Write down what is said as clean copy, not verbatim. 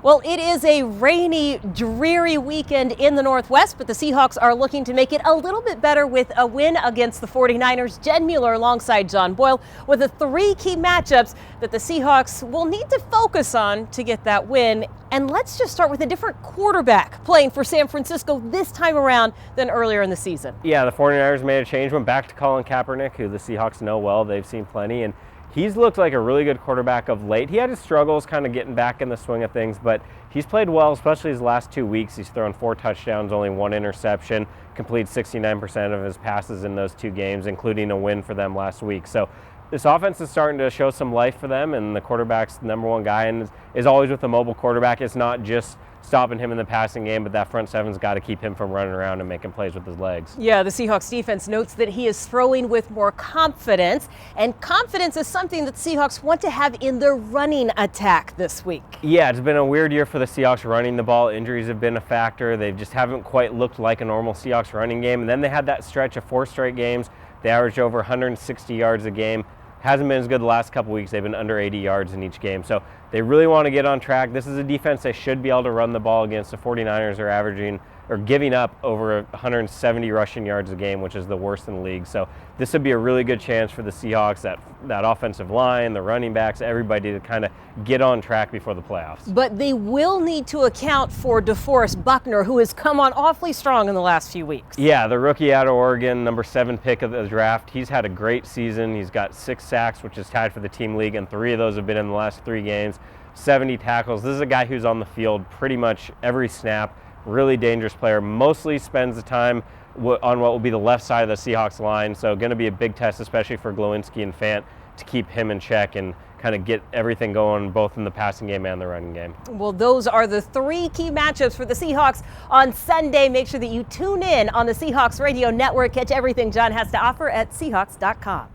Well, it is a rainy, dreary weekend in the Northwest, but the Seahawks are looking to make it a little bit better with a win against the 49ers. Jen Mueller alongside John Boyle with the three key matchups that the Seahawks will need to focus on to get that win. And let's just start with a different quarterback playing for San Francisco this time around than earlier in the season. Yeah, the 49ers made a change, went back to Colin Kaepernick, who the Seahawks know well. They've seen plenty, and he's looked like a really good quarterback of late. He had his struggles kind of getting back in the swing of things, but he's played well, especially his last 2 weeks. He's thrown 4 touchdowns, only 1 interception, completed 69% of his passes in those 2 games, including a win for them last week. So this offense is starting to show some life for them, and the quarterback's the number one guy and is always with a mobile quarterback. It's not just stopping him in the passing game, but that front seven's got to keep him from running around and making plays with his legs. Yeah, the Seahawks defense notes that he is throwing with more confidence, and confidence is something that the Seahawks want to have in their running attack this week. Yeah, it's been a weird year for the Seahawks running the ball. Injuries have been a factor. They just haven't quite looked like a normal Seahawks running game. And then they had that stretch of 4 straight games. They averaged over 160 yards a game. Hasn't been as good the last couple weeks. They've been under 80 yards in each game. So they really want to get on track. This is a defense they should be able to run the ball against. The 49ers are averaging or giving up over 170 rushing yards a game, which is the worst in the league. So this would be a really good chance for the Seahawks, that offensive line, the running backs, everybody to kind of get on track before the playoffs. But they will need to account for DeForest Buckner, who has come on awfully strong in the last few weeks. Yeah, the rookie out of Oregon, number 7 pick of the draft. He's had a great season. He's got 6 sacks, which is tied for the team league, and 3 of those have been in the last 3 games. 70 tackles. This is a guy who's on the field pretty much every snap. Really dangerous player. Mostly spends the time on what will be the left side of the Seahawks line. So going to be a big test, especially for Glowinski and Fant, to keep him in check and kind of get everything going both in the passing game and the running game. Well, those are the 3 key matchups for the Seahawks on Sunday. Make sure that you tune in on the Seahawks Radio Network. Catch everything John has to offer at Seahawks.com.